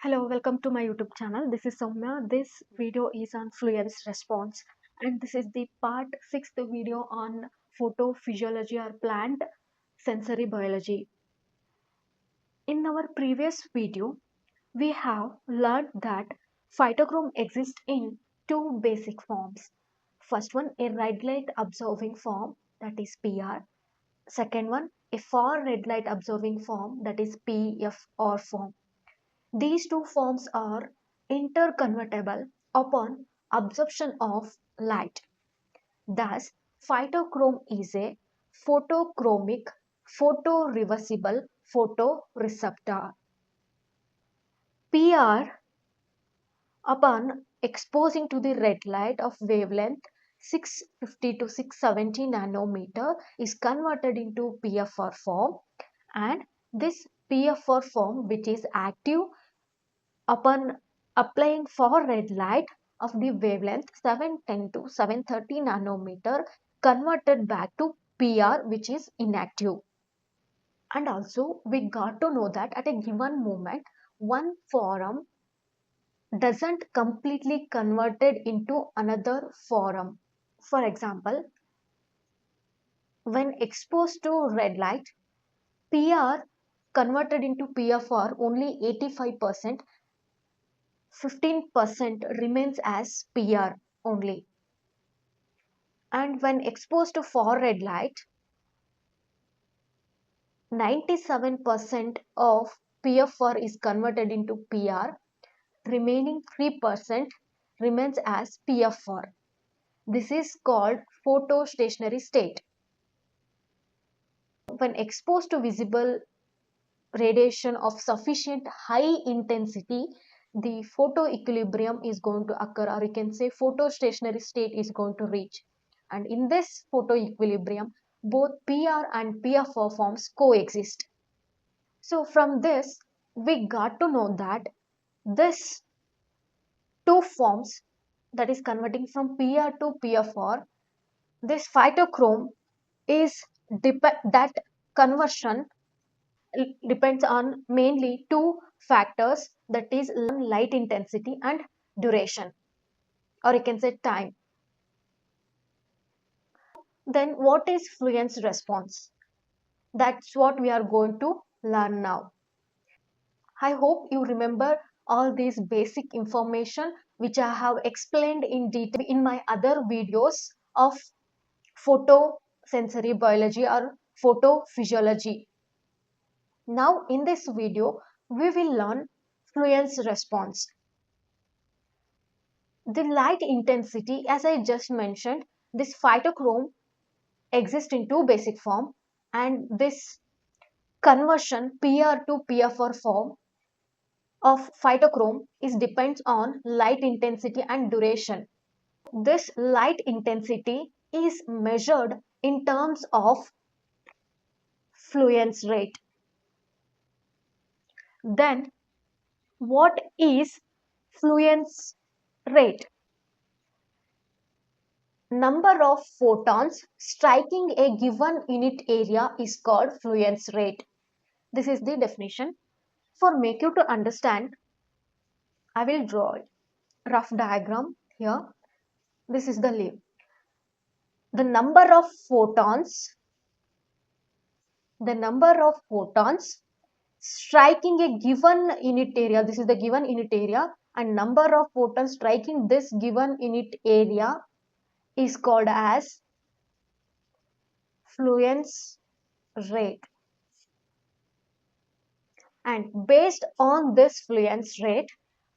Hello, welcome to my YouTube channel. This is Soumya. This video is on fluence response, and this is the part 6th video on photophysiology or plant sensory biology. In our previous video, we have learned that phytochrome exists in two basic forms. First one, a red light absorbing form, that is PR. Second one, a far red light absorbing form, that is PFR form. These two forms are interconvertible upon absorption of light. Thus, phytochrome is a photochromic, photoreversible photoreceptor. PR, upon exposing to the red light of wavelength 650 to 670 nanometer, is converted into PFR form, and this PFR form, which is active upon applying far red light of the wavelength 710 to 730 nanometer, converted back to PR, which is inactive. And also we got to know that at a given moment one forum doesn't completely converted into another forum. For example, when exposed to red light, PR converted into PFR only 85%, 15% remains as PR only. And when exposed to far red light, 97% of PFR is converted into PR, remaining 3% remains as PFR. This is called photostationary state. When exposed to visible radiation of sufficient high intensity, the photoequilibrium is going to occur, or you can say photostationary state is going to reach. And in this photoequilibrium, both PR and PFR forms coexist. So from this, we got to know that this two forms, that is converting from PR to PFR, this phytochrome is that conversion depends on mainly two factors, that is light intensity and duration, or you can say time. Then what is fluence response? That's what we are going to learn now. I hope you remember all these basic information which I have explained in detail in my other videos of photosensory biology or photophysiology. Now in this video we will learn fluence response. The light intensity, as I just mentioned, this phytochrome exists in two basic form, and this conversion PR to PFR form of phytochrome is depends on light intensity and duration. This light intensity is measured in terms of fluence rate. Then what is fluence rate? Number of photons striking a given unit area is called fluence rate. This is the definition. For make you to understand, I will draw a rough diagram here. This is the leaf. The number of photons, the number of photons striking a given unit area, this is the given unit area, and number of photons striking this given unit area is called as fluence rate. And based on this fluence rate,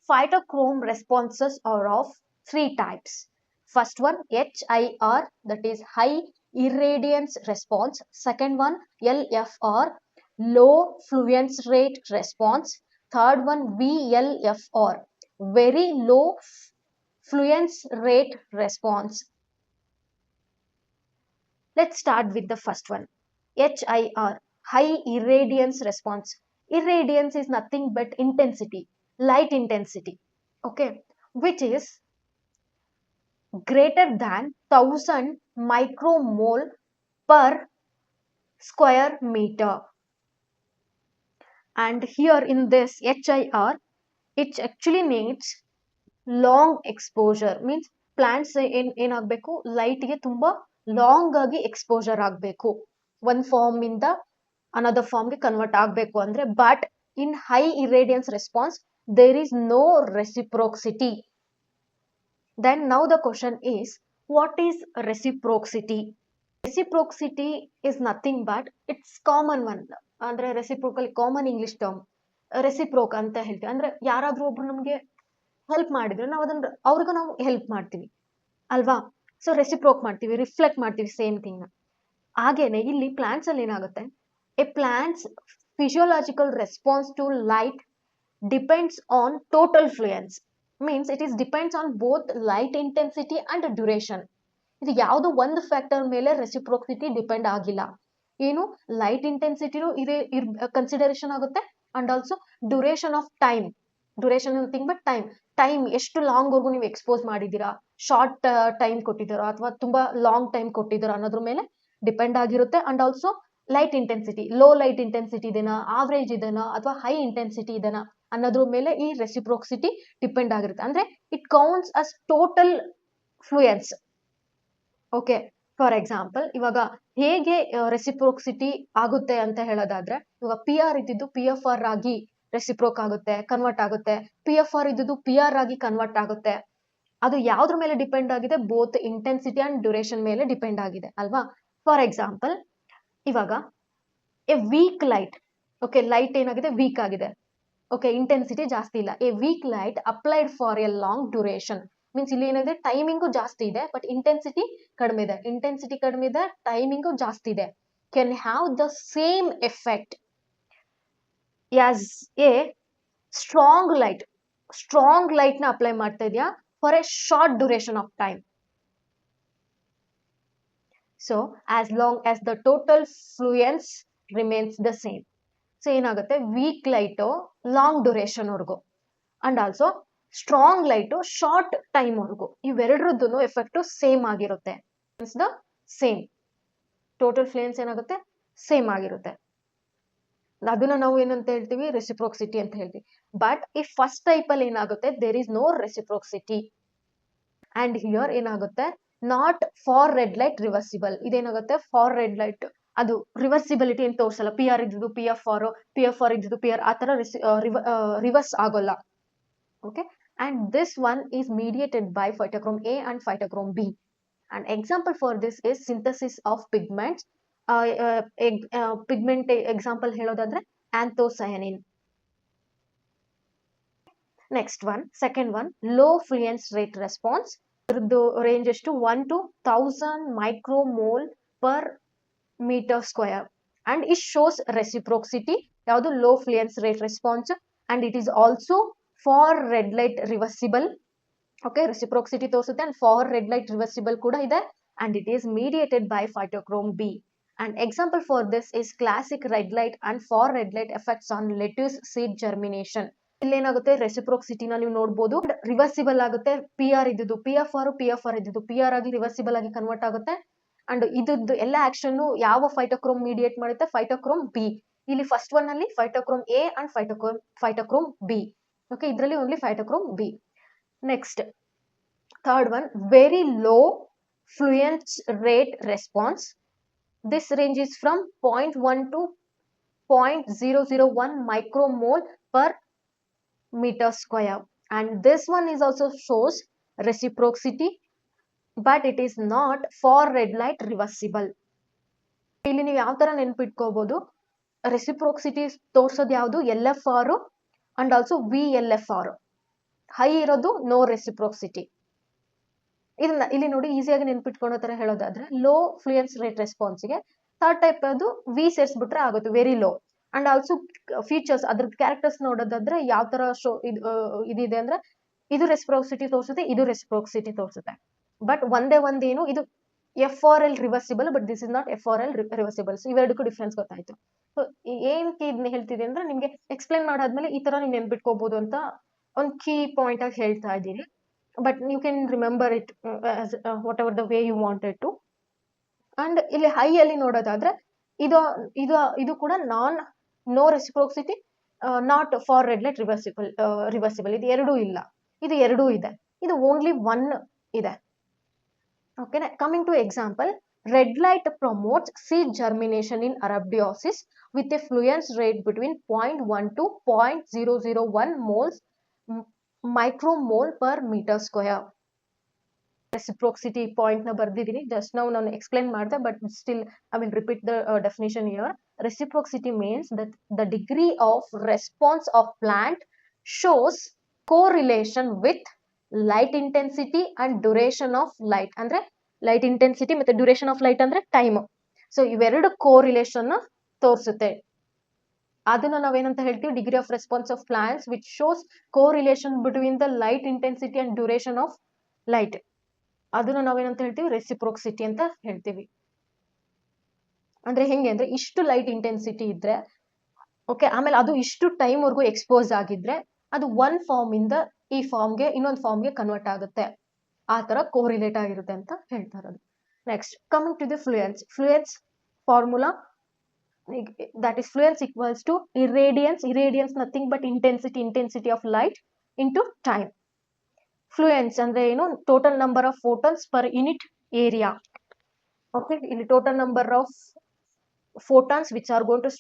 phytochrome responses are of three types. First one, HIR, that is high irradiance response. Second one, LFR, low fluence rate response. Third one, VLFR, very low fluence rate response. Let's start with the first one, HIR, high irradiance response. Irradiance is nothing but intensity, light intensity, okay, which is greater than 1000 micromole per square meter. And here in this HIR, it actually needs long exposure. Means plants ಏನಾಗಬೇಕು, ಲೈಟ್ಗೆ ತುಂಬಾ long ಆಗಿ exposure ಆಗಬೇಕು ಒಂದ್ form ಇಂದ another ಫಾರ್ಮ್ಗೆ convert ಆಗಬೇಕು ಅಂದ್ರೆ. But in high irradiance response there is no reciprocity. Then now the question is, what is reciprocity? Reciprocity is nothing but it's common one. ಅಂದ್ರೆ reciprocal common English term reciprocal ಅಂತ ಹೇಳ್ತೀವಿ. ಅಂದ್ರೆ ಯಾರಾದ್ರೂ ಒಬ್ರು ನಮ್ಗೆ ಹೆಲ್ಪ್ ಮಾಡಿದ್ರೆ ನಾವು ಅದನ್ನ ಅವ್ರಿಗೂ ನಾವು ಹೆಲ್ಪ್ ಮಾಡ್ತೀವಿ ಅಲ್ವಾ? ಸೊ ರೆಸಿಪ್ರೋಕ್ ಮಾಡ್ತೀವಿ, ರಿಫ್ಲೆಕ್ಟ್ ಮಾಡ್ತೀವಿ ಸೇಮ್ ಥಿಂಗ್. ಹಾಗೇನೆ ಇಲ್ಲಿ ಪ್ಲಾಂಟ್ಸ್ ಅಲ್ಲಿ ಏನಾಗುತ್ತೆ, a plants physiological response to light depends on total fluence. Means it is depends on both light intensity and duration. ಇದು ಯಾವುದೋ ಒಂದು ಫ್ಯಾಕ್ಟರ್ ಮೇಲೆ ರೆಸಿಪ್ರೋಕ್ಸಿಟಿ ಡಿಪೆಂಡ್ ಆಗಿಲ್ಲ. ಏನು, ಲೈಟ್ ಇಂಟೆನ್ಸಿಟಿನೂ ಇದೆ ಕನ್ಸಿಡರೇಷನ್ ಆಗುತ್ತೆ and also duration of time. Duration nothing but time. Time ಎಷ್ಟು long ವರ್ಗು ನೀವು ಎಕ್ಸ್ಪೋಸ್ ಮಾಡಿದ್ದೀರಾ, ಶಾರ್ಟ್ ಟೈಮ್ ಕೊಟ್ಟಿದ್ದೀರಾ ಅಥವಾ ತುಂಬಾ ಲಾಂಗ್ ಟೈಮ್ ಕೊಟ್ಟಿದ್ದೀರಾ ಅನ್ನೋದ್ರ ಮೇಲೆ ಡಿಪೆಂಡ್ ಆಗಿರುತ್ತೆ. And also light intensity, low light intensity ಇದೆನಾ, ಆವರೇಜ್ ಇದೆನಾ ಅಥವಾ ಹೈ ಇಂಟೆನ್ಸಿಟಿ ಇದೆನಾ ಅನ್ನೋದ್ರ ಮೇಲೆ ಈ ರೆಸಿಪ್ರೋಕ್ಸಿಟಿ ಡಿಪೆಂಡ್ ಆಗಿರುತ್ತೆ. ಅಂದ್ರೆ it counts as total fluence. Okay, for example ಇವಾಗ ಹೇಗೆ ರೆಸಿಪ್ರೋಕ್ಸಿಟಿ ಆಗುತ್ತೆ ಅಂತ ಹೇಳೋದಾದ್ರೆ, ಇವಾಗ ಪಿ ಆರ್ ಇದ್ದಿದ್ದು ಪಿ ಎಫ್ ಆರ್ ಆಗಿ ರೆಸಿಪ್ರೋಕ್ ಆಗುತ್ತೆ, ಕನ್ವರ್ಟ್ ಆಗುತ್ತೆ. ಪಿ ಎಫ್ ಆರ್ ಇದ್ದಿದ್ದು ಪಿ ಆರ್ ಆಗಿ ಕನ್ವರ್ಟ್ ಆಗುತ್ತೆ. ಅದು ಯಾವ್ದ್ರ ಮೇಲೆ ಡಿಪೆಂಡ್ ಆಗಿದೆ? ಬೋತ್ ಇಂಟೆನ್ಸಿಟಿ ಅಂಡ್ ಡ್ಯೂರೇಷನ್ ಮೇಲೆ ಡಿಪೆಂಡ್ ಆಗಿದೆ ಅಲ್ವಾ? ಫಾರ್ ಎಕ್ಸಾಂಪಲ್ ಇವಾಗ a weak light, okay, light ಏನಾಗಿದೆ, ವೀಕ್ ಆಗಿದೆ. ಓಕೆ, ಇಂಟೆನ್ಸಿಟಿ ಜಾಸ್ತಿ ಇಲ್ಲ. A weak light applied for A long duration. Means ಇಲ್ಲಿ ಏನಿದೆ, ಟೈಮಿಂಗು ಜಾಸ್ತಿ ಇದೆ ಬಟ್ ಇಂಟೆನ್ಸಿಟಿ ಕಡಿಮೆ ಇದೆ. ಇಂಟೆನ್ಸಿಟಿ ಕಡಿಮೆ ಇದೆ, ಟೈಮಿಂಗು ಜಾಸ್ತಿ ಇದೆ. Can have the same effect as A strong light. Strong light ನ ಅಪ್ಲೈ ಮಾಡ್ತಾ ಇದೆಯಾ for a short duration of time. So as long as the total fluence remains the same. So ಏನಾಗುತ್ತೆ, weak light long duration ವರ್ಗು and also strong light short time ವರ್ಗು, ಇವೆರಡರದ್ದು effect same ಆಗಿರುತ್ತೆ. The same total fluence ಏನಾಗುತ್ತೆ, same ಆಗಿರುತ್ತೆ. ಅದನ್ನ ನಾವು ಏನಂತ ಹೇಳ್ತೀವಿ, ರೆಸಿಪ್ರೋಕ್ಸಿಟಿ ಅಂತ ಹೇಳ್ತೀವಿ. ಬಟ್ ಈ ಫಸ್ಟ್ ಟೈಪ್ ಅಲ್ಲಿ ಏನಾಗುತ್ತೆ, there is no reciprocity. And here ಏನಾಗುತ್ತೆ, not far red light reversible. ಇದೇನಾಗುತ್ತೆ, ಫಾರ್ ರೆಡ್ ಲೈಟ್ ಅದು ರಿವರ್ಸಿಬಿಲಿಟಿ ಅಂತ ತೋರಿಸಲ್ಲ. ಪಿ ಆರ್ ಇದ್ದು P F R, P F R ಇದ್ದು ಪಿ ಆರ್, ಆ ತರ ರಿವರ್ಸ್ ಆಗೋಲ್ಲ. Okay, and this one is mediated by phytochrome A and phytochrome B. And example for this is synthesis of pigments. Pigment example ಹೇಳೋದಾದ್ರೆ anthocyanin. Next one, second one, low fluence rate response. ಇದ್ರದ್ದು range ಎಷ್ಟು, 1 to 1000 micromole per metre square. And it shows reciprocity, ಯಾವುದು, low fluence rate response. And it is also far red light reversible. Okay, reciprocity ತೋರಿಸುತ್ತೆ and far red light reversible ಕೂಡ ಇದೆ. And it is mediated by phytochrome B. And example for this is classic red light and far red light effects on lettuce seed germination. ಇಲ್ಲೇನಾಗುತ್ತೆ, ರೆಸಿಪ್ರೋಕ್ಸಿಟಿನ ನೀವು ನೋಡಬಹುದು, reversible ಆಗುತ್ತೆ. P R ಇದ್ದು P F R, P F R ಇದ್ದು P R ಆಗಿ reversible ಆಗಿ convert ಆಗುತ್ತೆ. ಅಂಡ್ ಇದ್ದು ಎಲ್ಲ ಆಕ್ಷನ್ ಯಾವ ಫೈಟೋಕ್ರೋಮ್ ಮೀಡಿಯೇಟ್ ಮಾಡುತ್ತೆ, ಫೈಟೋಕ್ರೋಮ್ ಬಿ. ಇಲ್ಲಿ ಫಸ್ಟ್ ಒನ್ ಅಲ್ಲಿ phytochrome A and phytochrome B. Okay, ಇದರಲ್ಲಿ only phytochrome B. Next third one, very low fluence rate response. This range is from 0.1 to 0.001 micromole per meter square. And this one is also shows reciprocity, but it is not for red light reversible. ಇಲ್ಲಿ ನೀವು ಯಾವ ತರ ನೆನಪಿಟ್ಕೋಬಹುದು, reciprocity ತೋರಿಸೋದು ಯಾವುದು, L F R and also V L F R. High ಇರೋದು no reciprocity. ಇದನ್ನ ಇಲ್ಲಿ ನೋಡಿ ಈಸಿಯಾಗಿ ನೆನ್ಪಿಟ್ಕೊಳ್ಳೋ ತರ ಹೇಳೋದಾದ್ರೆ, ಲೋ ಫ್ಲೂಯೆನ್ಸ್ ರೇಟ್ ರೆಸ್ಪಾನ್ಸ್ಗೆ ಥರ್ಡ್ ಟೈಪ್ ಅದು ವಿ ಸೇರಿಸ್ಬಿಟ್ರೆ ಆಗುತ್ತೆ, very low. And also features, ಅದ್ರದ್ದು ಕ್ಯಾರೆಕ್ಟರ್ಸ್ ನೋಡೋದಾದ್ರೆ ಯಾವ ತರ ಇದಿದೆ ಅಂದ್ರೆ, ಇದು ರೆಸಿಪ್ರೋಕ್ಸಿಟಿ ತೋರಿಸುತ್ತೆ, ಇದು ರೆಸಿಪ್ರೋಕ್ಸಿಟಿ ತೋರಿಸುತ್ತೆ. ಬಟ್ ಒಂದೇ ಒಂದೇನು, ಇದು F R L reversible, but this is not F R L reversible. ಇವೆರಡಕ್ಕೂ ಡಿಫ್ರೆನ್ಸ್ ಗೊತ್ತಾಯ್ತು. ಸೊ ಏನಕ್ಕೆ ಇದನ್ನ ಹೇಳ್ತಿದೆ ಅಂದ್ರೆ, ನಿಮ್ಗೆ ಎಕ್ಸ್ಪ್ಲೇನ್ ಮಾಡಾದ್ಮೇಲೆ ಈ ತರ ನೀವು ನೆನ್ಪಿಟ್ಕೋಬಹುದು ಅಂತ ಒಂದು ಕೀ ಪಾಯಿಂಟ್ ಆಗಿ ಹೇಳ್ತಾ ಇದ್ದೀನಿ. But you can remember it as whatever the way you wanted to. And ಇಲ್ಲಿ ಹೈ ಅಲ್ಲಿ ನೋಡೋದಾದ್ರೆ ಇದು ಕೂಡ no reciprocity not far red light reversible ಇದು ಎರಡೂ ಇಲ್ಲ, ಇದು ಎರಡೂ ಇದೆ, ಇದು ಓನ್ಲಿ ಒನ್ ಇದೆ. Okay, coming to example, red light promotes seed germination in Arabidopsis with a fluence rate between 0.1 to 0.001 moles micromole per meter square. Reciprocity point na bardidini, just now ನಾನು explain ಮಾಡಿದೆ, but still I will repeat the definition here. Reciprocity means that the degree of response of plant shows correlation with light intensity and duration of light. ಅಂದ್ರೆ light intensity ಮತ್ತೆ duration of light ಅಂದ್ರೆ time. So ಇವೆರಡು correlation ತೋರಿಸುತ್ತೆ. ಅದನ್ನ ನಾವೇನಂತ ಹೇಳ್ತೀವಿ, degree of response of plants which shows correlation between the light intensity and duration of light. ಅದನ್ನ ನಾವೇನಂತ ಹೇಳ್ತೀವಿ, ರೆಸಿಪ್ರೋಕ್ಸಿಟಿ ಅಂತ ಹೇಳ್ತೀವಿ. ಅಂದ್ರೆ ಹೆಂಗೆ ಅಂದ್ರೆ ಇಷ್ಟು ಲೈಟ್ ಇಂಟೆನ್ಸಿಟಿ ಇದ್ರೆ ಓಕೆ, ಆಮೇಲೆ ಅದು ಇಷ್ಟು ಟೈಮ್ ವರ್ಗೂ ಎಕ್ಸ್ಪೋಸ್ ಆಗಿದ್ರೆ ಅದು ಒನ್ ಫಾರ್ಮ್ ಇಂದ ಈ ಫಾರ್ಮ್ಗೆ ಇನ್ನೊಂದು ಫಾರ್ಮ್ಗೆ ಕನ್ವರ್ಟ್ ಆಗುತ್ತೆ. ಆ ತರ ಕೋರಿಲೇಟ್ ಆಗಿರುತ್ತೆ ಅಂತ ಹೇಳ್ತಾ ಇರೋದು. Next coming to the fluence. Fluence formula that is fluence equals to irradiance nothing but intensity of light into time. Fluence ಅಂದ್ರೆ ಏನು, total number of photons per unit area. Okay, ಇಲ್ಲಿ total number of photons which are going to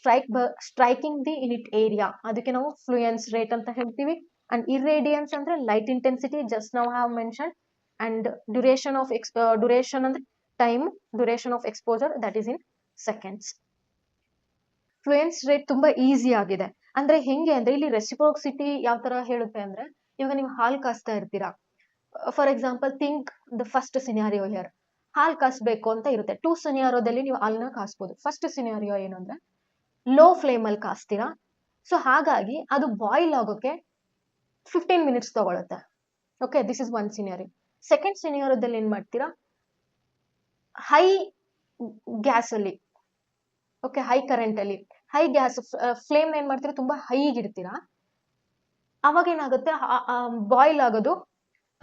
striking the unit area, ಅದಕ್ಕೆ ನಾವು fluence rate ಅಂತ ಹೇಳ್ತೀವಿ. And irradiance ಅಂದ್ರೆ light intensity, just now I have mentioned. And duration ಅಂದ್ರೆ time, duration of exposure, that is in seconds. Fluence rate ತುಂಬಾ easy ಆಗಿದೆ. ಅಂದ್ರೆ ಹೆಂಗೆ ಅಂದ್ರೆ ಇಲ್ಲಿ ರೆಸಿಪ್ರೋಕ್ಸಿಟಿ ಯಾವ ತರ ಹೇಳುತ್ತೆ ಅಂದ್ರೆ, ಇವಾಗ ನೀವು ಹಾಲು ಕಾಸ್ತಾ ಇರ್ತೀರಾ, for example think the first scenario here. ಹಾಲು ಕಾಸ್ಬೇಕು ಅಂತ ಇರುತ್ತೆ. 2 ಸಿನಾರಿಯೋದಲ್ಲಿ ನೀವು ಹಾಲನ್ನ ಕಾಸ್ಬೋದು. ಫಸ್ಟ್ ಸಿನಾರಿಯೋ ಏನು ಅಂದ್ರೆ ಲೋ ಫ್ಲೇಮ್ ಅಲ್ಲಿ ಕಾಸ್ತೀರಾ, ಸೊ ಹಾಗಾಗಿ ಅದು ಬಾಯ್ಲ್ ಆಗೋಕೆ 15 ಮಿನಿಟ್ಸ್ ತಗೊಳುತ್ತೆ. Okay, this is one scenario. Second ಸಿನಾರಿಯೋದಲ್ಲಿ ಏನ್ ಮಾಡ್ತೀರಾ, ಹೈ ಗ್ಯಾಸ್ ಅಲ್ಲಿ, ಓಕೆ, ಹೈ ಕರೆಂಟ್ ಅಲ್ಲಿ, ಹೈ ಗ್ಯಾಸ್ ಫ್ಲೇಮ್ ಏನ್ ಮಾಡ್ತೀರಾ, ತುಂಬಾ ಹೈಗೆ ಇಡ್ತೀರಾ. ಅವಾಗ ಏನಾಗುತ್ತೆ, ಬಾಯ್ಲ್ ಆಗೋದು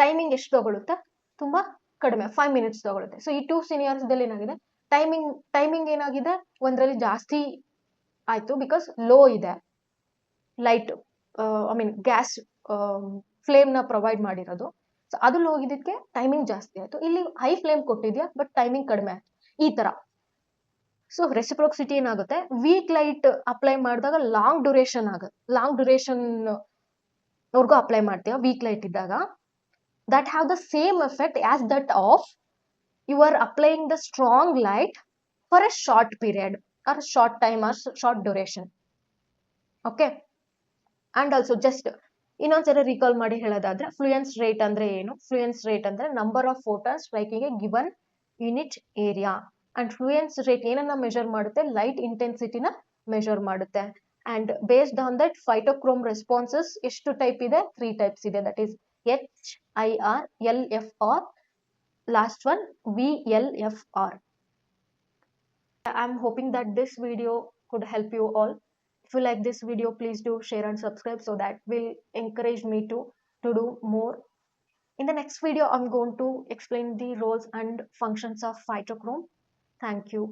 ಟೈಮಿಂಗ್ ಎಷ್ಟು ತಗೊಳುತ್ತೆ, ತುಂಬಾ ಕಡಿಮೆ, 5 ಮಿನಿಟ್ಸ್ ತಗೊಳುತ್ತೆ. ಸೊ ಈ 2 ಸಿನಾರಿಯೋದಲ್ಲಿ ಏನಾಗಿದೆ, ಟೈಮಿಂಗ್ ಏನಾಗಿದೆ, ಒಂದ್ರಲ್ಲಿ ಜಾಸ್ತಿ ಆಯ್ತು ಬಿಕಾಸ್ ಲೋ ಇದೆ light, I mean gas flame ನ ಪ್ರೊವೈಡ್ ಮಾಡಿರೋದು. ಸೊ ಅದು ಲೋ ಇದ್ದಕ್ಕೆ ಟೈಮಿಂಗ್ ಜಾಸ್ತಿ ಆಯ್ತು. ಇಲ್ಲಿ ಹೈ ಫ್ಲೇಮ್ ಕೊಟ್ಟಿದ್ಯಾ ಬಟ್ ಟೈಮಿಂಗ್ ಕಡಿಮೆ ಆಯ್ತು, ಈ ತರ. ಸೊ ರೆಸಿಪ್ರೋಕ್ಸಿಟಿ ಏನಾಗುತ್ತೆ, ವೀಕ್ ಲೈಟ್ ಅಪ್ಲೈ ಮಾಡಿದಾಗ ಲಾಂಗ್ ಡ್ಯೂರೇಷನ್ ವರ್ಗೂ ಅಪ್ಲೈ ಮಾಡ್ತೀವ ವೀಕ್ ಲೈಟ್ ಇದ್ದಾಗ, that have the same effect as that of you are applying the strong light for a short period or short time or short duration. Okay, and also just ಇನ್ನೊಂದ್ಸರಿ recall ಮಾಡಿ ಹೇಳೋದಾದ್ರೆ, fluence rate ಅಂದ್ರೆ ಏನು? Fluence rate ಅಂದ್ರೆ number of photons striking a given unit area. And fluence rate ಏನನ್ನ measure ಮಾಡುತ್ತೆ, light ಇಂಟೆನ್ಸಿಟಿನ measure ಮಾಡುತ್ತೆ. And based on that phytochrome responses ಎಷ್ಟು ಟೈಪ್ ಇದೆ, 3 ಟೈಪ್ಸ್ ಇದೆ. That is HIR, LFR, last one VLFR. I'm hoping that this video could help you all. If you like this video, please do share and subscribe, so that will encourage me to do more. In the next video, I'm going to explain the roles and functions of phytochrome. Thank you.